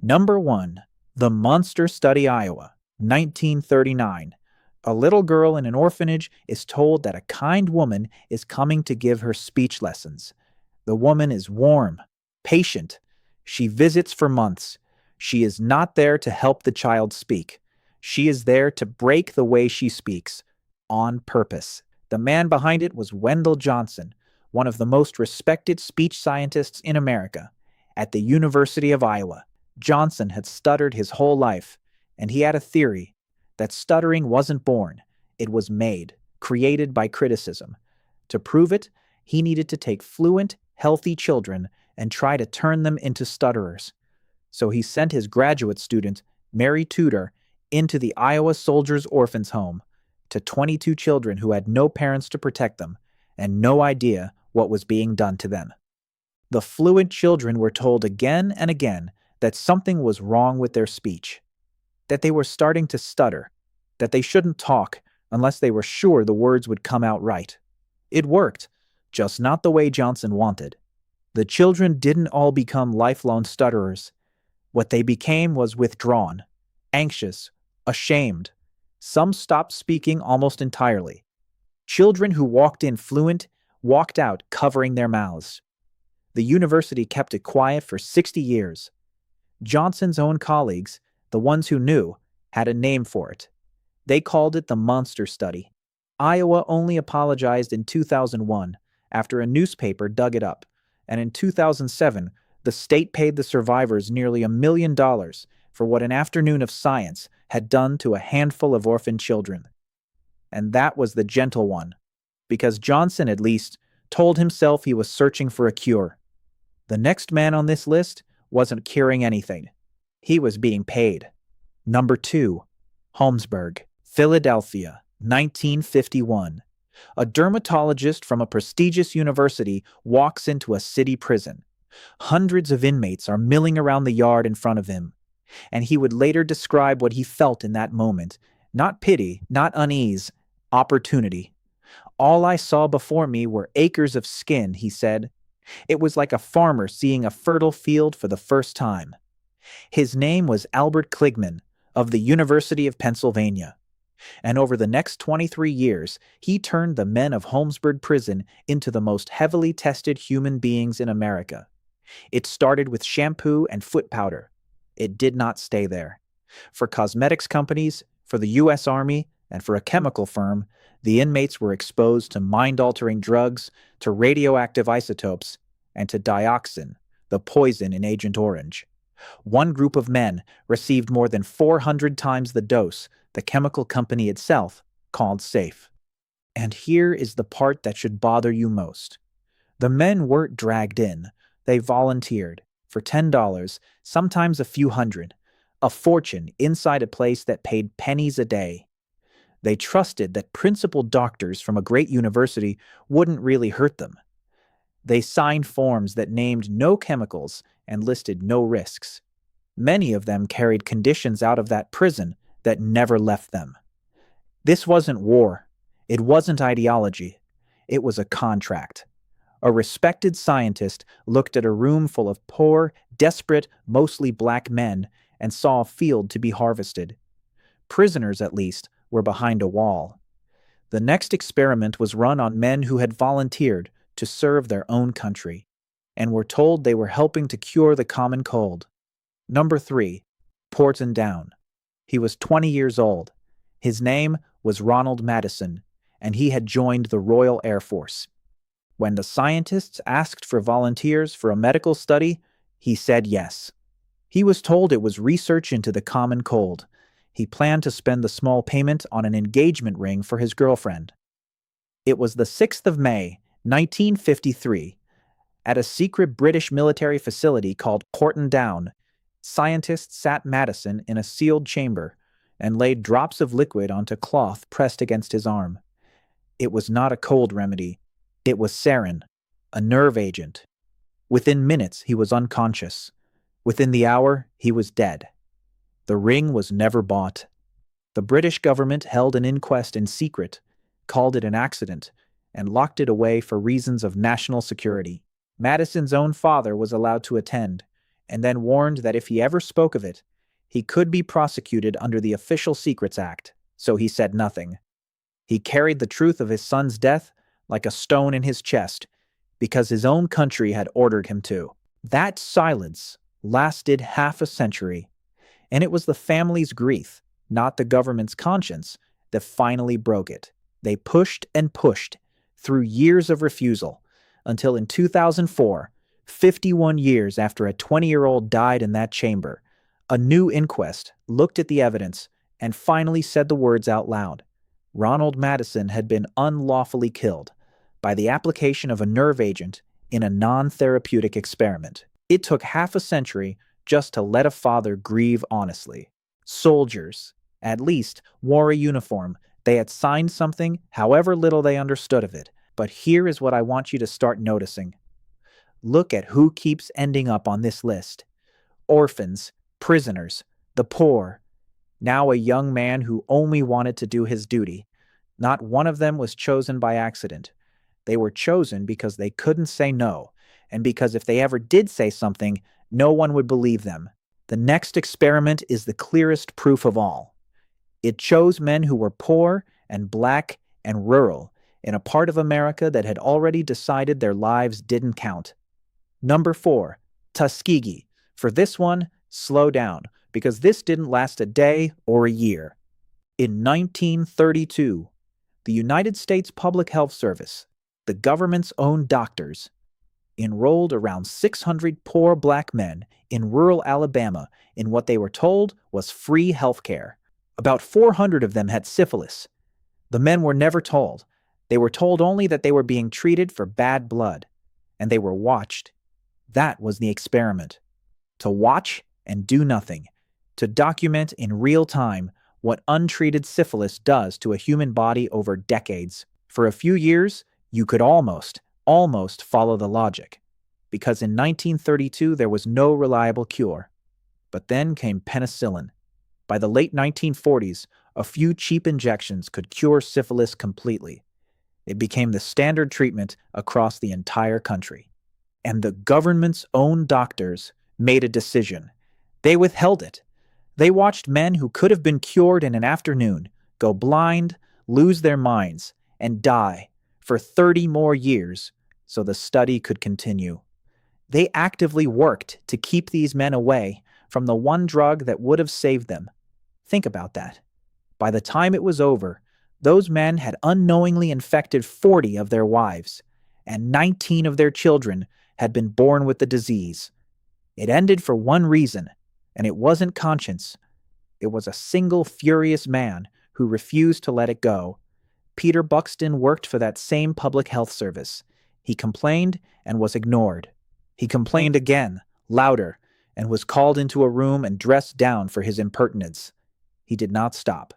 Number 1. The Monster Study, Iowa, 1939. A little girl in an orphanage is told that a kind woman is coming to give her speech lessons. The woman is warm, patient. She visits for months. She is not there to help the child speak. She is there to break the way she speaks, on purpose. The man behind it was Wendell Johnson, one of the most respected speech scientists in America. At the University of Iowa, Johnson had stuttered his whole life, and he had a theory that stuttering wasn't born, it was made, created by criticism. To prove it, he needed to take fluent, healthy children and try to turn them into stutterers. So he sent his graduate student, Mary Tudor, into the Iowa Soldiers' Orphans Home, to 22 children who had no parents to protect them and no idea what was being done to them. The fluent children were told again and again that something was wrong with their speech, that they were starting to stutter, that they shouldn't talk unless they were sure the words would come out right. It worked, just not the way Johnson wanted. The children didn't all become lifelong stutterers. What they became was withdrawn, anxious, ashamed. Some stopped speaking almost entirely. Children who walked in fluent walked out covering their mouths. The university kept it quiet for 60 years. Johnson's own colleagues, the ones who knew, had a name for it. They called it the Monster Study. Iowa only apologized in 2001 after a newspaper dug it up, and in 2007, the state paid the survivors nearly $1 million for what an afternoon of science had done to a handful of orphan children. And that was the gentle one, because Johnson, at least, told himself he was searching for a cure. The next man on this list wasn't curing anything. He was being paid. Number 2. Holmesburg, Philadelphia, 1951. A dermatologist from a prestigious university walks into a city prison. Hundreds of inmates are milling around the yard in front of him, and he would later describe what he felt in that moment. Not pity, not unease, opportunity. All I saw before me were acres of skin, he said. It was like a farmer seeing a fertile field for the first time. His name was Albert Kligman, of the University of Pennsylvania. And over the next 23 years, he turned the men of Holmesburg prison into the most heavily tested human beings in America. It started with shampoo and foot powder. It did not stay there. For cosmetics companies, for the U.S. Army, and for a chemical firm, the inmates were exposed to mind-altering drugs, to radioactive isotopes, and to dioxin, the poison in Agent Orange. One group of men received more than 400 times the dose the chemical company itself called safe. And here is the part that should bother you most. The men weren't dragged in. They volunteered for $10, sometimes a few hundred, a fortune inside a place that paid pennies a day. They trusted that principal doctors from a great university wouldn't really hurt them. They signed forms that named no chemicals and listed no risks. Many of them carried conditions out of that prison that never left them. This wasn't war. It wasn't ideology. It was a contract. A respected scientist looked at a room full of poor, desperate, mostly black men and saw a field to be harvested. Prisoners, at least, were behind a wall. The next experiment was run on men who had volunteered to serve their own country and were told they were helping to cure the common cold. Number 3. Porton Down. He was 20 years old. His name was Ronald Madison, and he had joined the Royal Air Force. When the scientists asked for volunteers for a medical study, he said yes. He was told it was research into the common cold. He planned to spend the small payment on an engagement ring for his girlfriend. It was the 6th of May, 1953. At a secret British military facility called Porton Down, scientists sat Madison in a sealed chamber and laid drops of liquid onto cloth pressed against his arm. It was not a cold remedy. It was sarin, a nerve agent. Within minutes, he was unconscious. Within the hour, he was dead. The ring was never bought. The British government held an inquest in secret, called it an accident, and locked it away for reasons of national security. Madison's own father was allowed to attend, and then warned that if he ever spoke of it, he could be prosecuted under the Official Secrets Act, so he said nothing. He carried the truth of his son's death like a stone in his chest, because his own country had ordered him to. That silence lasted half a century, and it was the family's grief, not the government's conscience, that finally broke it. They pushed and pushed through years of refusal, until in 2004, 51 years after a 20-year-old died in that chamber, a new inquest looked at the evidence and finally said the words out loud. Ronald Madison had been unlawfully killed by the application of a nerve agent in a non-therapeutic experiment. It took half a century just to let a father grieve honestly. Soldiers, at least, wore a uniform. They had signed something, however little they understood of it. But here is what I want you to start noticing. Look at who keeps ending up on this list. Orphans, prisoners, the poor. Now a young man who only wanted to do his duty. Not one of them was chosen by accident. They were chosen because they couldn't say no, and because if they ever did say something, no one would believe them. The next experiment is the clearest proof of all. It chose men who were poor and black and rural in a part of America that had already decided their lives didn't count. Number 4, Tuskegee. For this one, slow down, because this didn't last a day or a year. In 1932, the United States Public Health Service, the government's own doctors, enrolled around 600 poor black men in rural Alabama in what they were told was free health care. About 400 of them had syphilis. The men were never told. They were told only that they were being treated for bad blood, and they were watched. That was the experiment. To watch and do nothing. To document in real time what untreated syphilis does to a human body over decades. For a few years, you could almost follow the logic, because in 1932 there was no reliable cure. But then came penicillin. By the late 1940s, a few cheap injections could cure syphilis completely. It became the standard treatment across the entire country. And the government's own doctors made a decision. They withheld it. They watched men who could have been cured in an afternoon go blind, lose their minds, and die for 30 more years so the study could continue. They actively worked to keep these men away from the one drug that would have saved them. Think about that. By the time it was over, those men had unknowingly infected 40 of their wives, and 19 of their children had been born with the disease. It ended for one reason, and it wasn't conscience. It was a single furious man who refused to let it go. Peter Buxton worked for that same public health service. He complained and was ignored. He complained again, louder, and was called into a room and dressed down for his impertinence. He did not stop.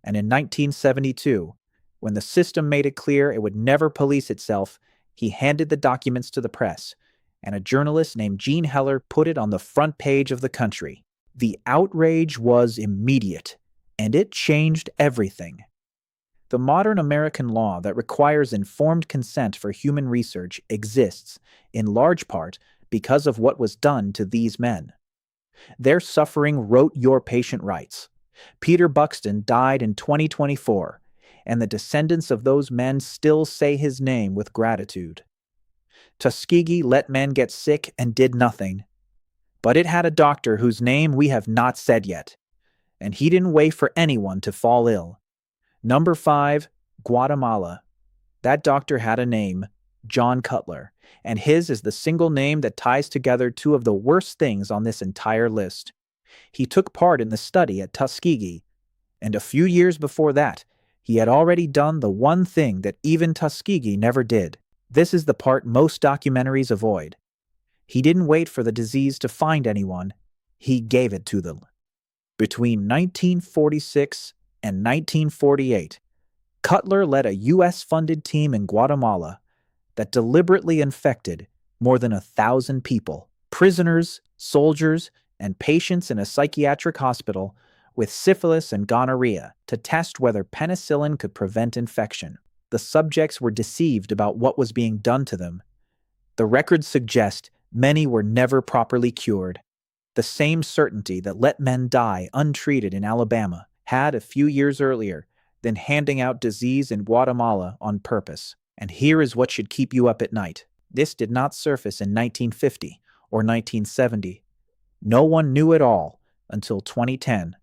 And in 1972, when the system made it clear it would never police itself, he handed the documents to the press, and a journalist named Gene Heller put it on the front page of the country. The outrage was immediate, and it changed everything. The modern American law that requires informed consent for human research exists, in large part, because of what was done to these men. Their suffering wrote your patient rights. Peter Buxton died in 2024, and the descendants of those men still say his name with gratitude. Tuskegee let men get sick and did nothing. But it had a doctor whose name we have not said yet, and he didn't wait for anyone to fall ill. Number 5, Guatemala. That doctor had a name, John Cutler, and his is the single name that ties together two of the worst things on this entire list. He took part in the study at Tuskegee, and a few years before that, he had already done the one thing that even Tuskegee never did. This is the part most documentaries avoid. He didn't wait for the disease to find anyone. He gave it to them. Between 1946 and 1948, Cutler led a U.S.-funded team in Guatemala that deliberately infected more than 1,000 people, prisoners, soldiers, and patients in a psychiatric hospital with syphilis and gonorrhea to test whether penicillin could prevent infection. The subjects were deceived about what was being done to them. The records suggest many were never properly cured. The same certainty that let men die untreated in Alabama had a few years earlier than handing out disease in Guatemala on purpose. And here is what should keep you up at night. This did not surface in 1950 or 1970. No one knew it all until 2010,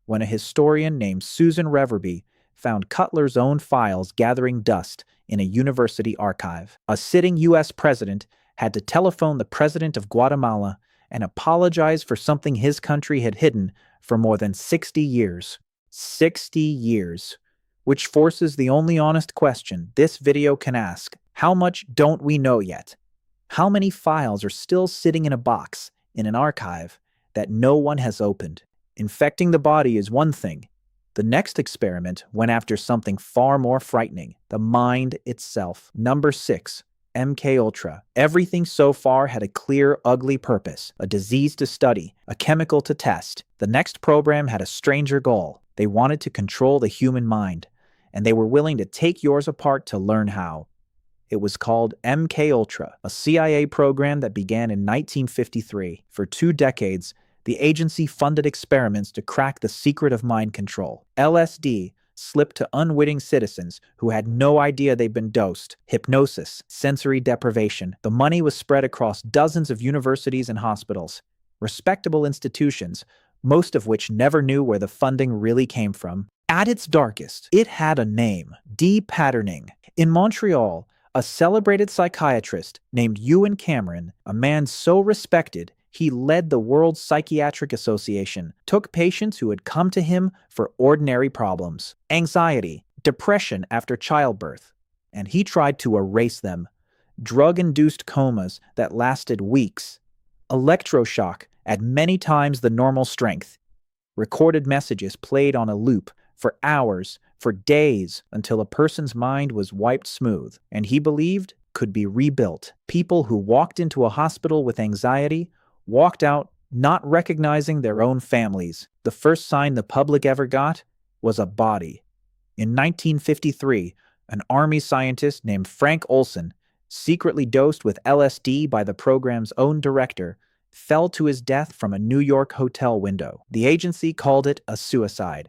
when a historian named Susan Reverby found Cutler's own files gathering dust in a university archive. A sitting U.S. president had to telephone the president of Guatemala and apologize for something his country had hidden for more than 60 years. 60 years. Which forces the only honest question this video can ask. How much don't we know yet? How many files are still sitting in a box in an archive that no one has opened? Infecting the body is one thing. The next experiment went after something far more frightening, the mind itself. Number 6. MKUltra. Everything so far had a clear, ugly purpose, a disease to study, a chemical to test. The next program had a stranger goal. They wanted to control the human mind, and they were willing to take yours apart to learn how. It was called MKUltra, a CIA program that began in 1953. For 2 decades, the agency funded experiments to crack the secret of mind control. LSD slipped to unwitting citizens who had no idea they'd been dosed. Hypnosis, sensory deprivation. The money was spread across dozens of universities and hospitals. Respectable institutions, most of which never knew where the funding really came from. At its darkest, it had a name, de-patterning. In Montreal, a celebrated psychiatrist named Ewan Cameron, a man so respected he led the World Psychiatric Association, took patients who had come to him for ordinary problems, anxiety, depression after childbirth, and he tried to erase them. Drug-induced comas that lasted weeks, electroshock at many times the normal strength, recorded messages played on a loop for hours, for days, until a person's mind was wiped smooth, and he believed could be rebuilt. People who walked into a hospital with anxiety walked out not recognizing their own families. The first sign the public ever got was a body. In 1953, an army scientist named Frank Olson, secretly dosed with LSD by the program's own director, fell to his death from a New York hotel window. The agency called it a suicide.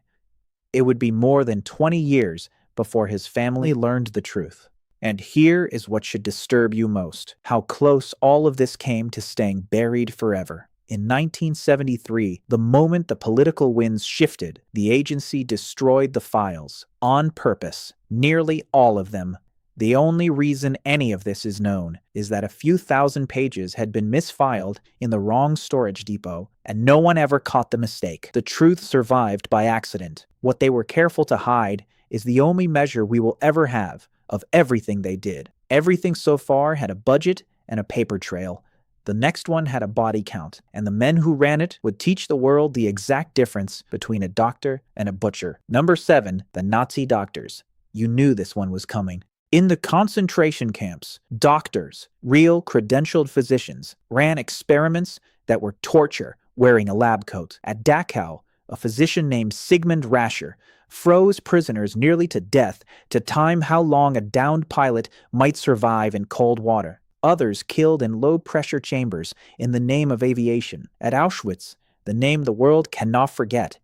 It would be more than 20 years before his family learned the truth. And here is what should disturb you most: how close all of this came to staying buried forever. In 1973, the moment the political winds shifted, the agency destroyed the files, on purpose, nearly all of them. The only reason any of this is known is that a few thousand pages had been misfiled in the wrong storage depot, and no one ever caught the mistake. The truth survived by accident. What they were careful to hide is the only measure we will ever have of everything they did. Everything so far had a budget and a paper trail. The next one had a body count, and the men who ran it would teach the world the exact difference between a doctor and a butcher. Number 7, the Nazi doctors. You knew this one was coming. In the concentration camps, doctors, real credentialed physicians, ran experiments that were torture wearing a lab coat. At Dachau, a physician named Sigmund Rascher froze prisoners nearly to death to time how long a downed pilot might survive in cold water. Others killed in low-pressure chambers in the name of aviation. At Auschwitz, the name the world cannot forget,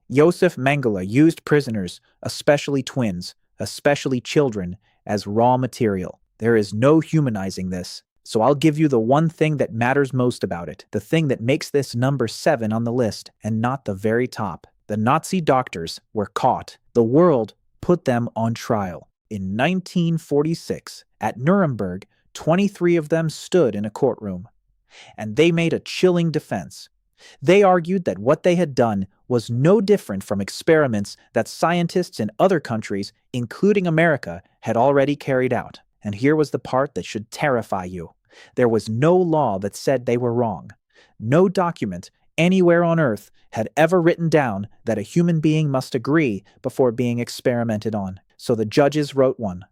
Josef Mengele used prisoners, especially twins, especially children, as raw material. There is no humanizing this. So I'll give you the one thing that matters most about it, the thing that makes this number 7 on the list and not the very top. The Nazi doctors were caught. The world put them on trial. In 1946, at Nuremberg, 23 of them stood in a courtroom, and they made a chilling defense. They argued that what they had done was no different from experiments that scientists in other countries, including America, had already carried out. And here was the part that should terrify you. There was no law that said they were wrong. No document anywhere on Earth had ever written down that a human being must agree before being experimented on. So the judges wrote one.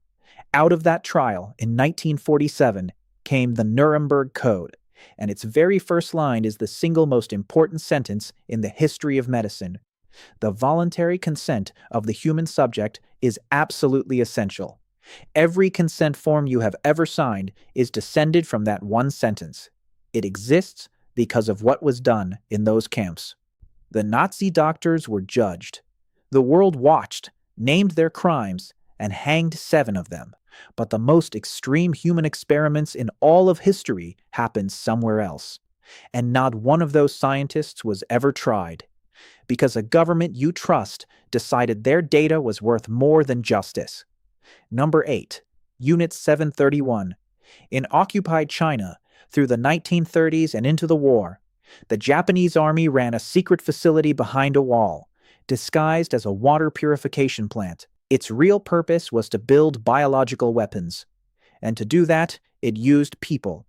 Out of that trial in 1947 came the Nuremberg Code, and its very first line is the single most important sentence in the history of medicine. The voluntary consent of the human subject is absolutely essential. Every consent form you have ever signed is descended from that one sentence. It exists because of what was done in those camps. The Nazi doctors were judged. The world watched, named their crimes, and hanged 7 of them. But the most extreme human experiments in all of history happened somewhere else. And not one of those scientists was ever tried. Because a government you trust decided their data was worth more than justice. Number 8. Unit 731. In occupied China, through the 1930s and into the war, the Japanese army ran a secret facility behind a wall, disguised as a water purification plant. Its real purpose was to build biological weapons. And to do that, it used people.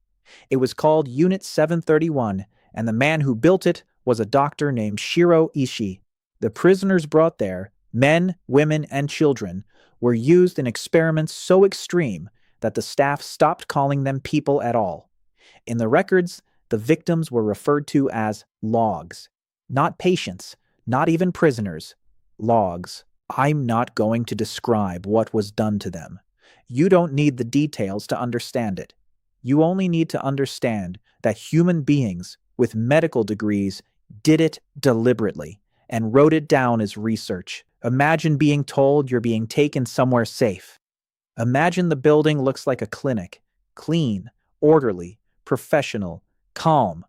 It was called Unit 731, and the man who built it was a doctor named Shiro Ishii. The prisoners brought there, men, women, and children, were used in experiments so extreme that the staff stopped calling them people at all. In the records, the victims were referred to as logs. Not patients, not even prisoners. Logs. I'm not going to describe what was done to them. You don't need the details to understand it. You only need to understand that human beings with medical degrees did it deliberately and wrote it down as research. Imagine being told you're being taken somewhere safe. Imagine the building looks like a clinic, clean, orderly, professional, calm.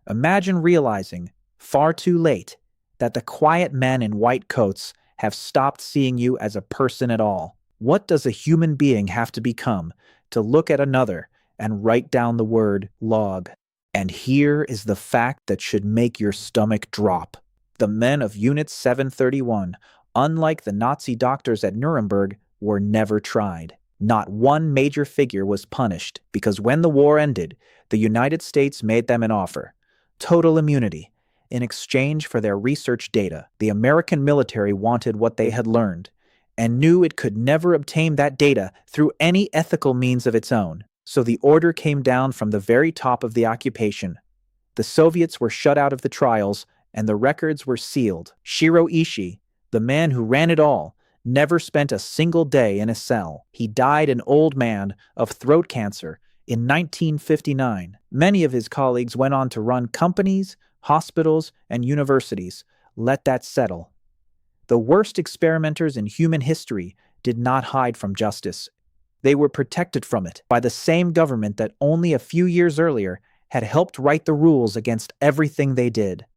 Imagine realizing, far too late, that the quiet men in white coats have stopped seeing you as a person at all. What does a human being have to become to look at another and write down the word log? And here is the fact that should make your stomach drop. The men of Unit 731, unlike the Nazi doctors at Nuremberg, were never tried. Not one major figure was punished because when the war ended, the United States made them an offer: total immunity. In exchange for their research data, the American military wanted what they had learned and knew it could never obtain that data through any ethical means of its own. So the order came down from the very top of the occupation. The Soviets were shut out of the trials and the records were sealed. Shiro Ishii, the man who ran it all, never spent a single day in a cell. He died an old man of throat cancer in 1959. Many of his colleagues went on to run companies, hospitals, and universities. Let that settle. The worst experimenters in human history did not hide from justice. They were protected from it by the same government that only a few years earlier had helped write the rules against everything they did.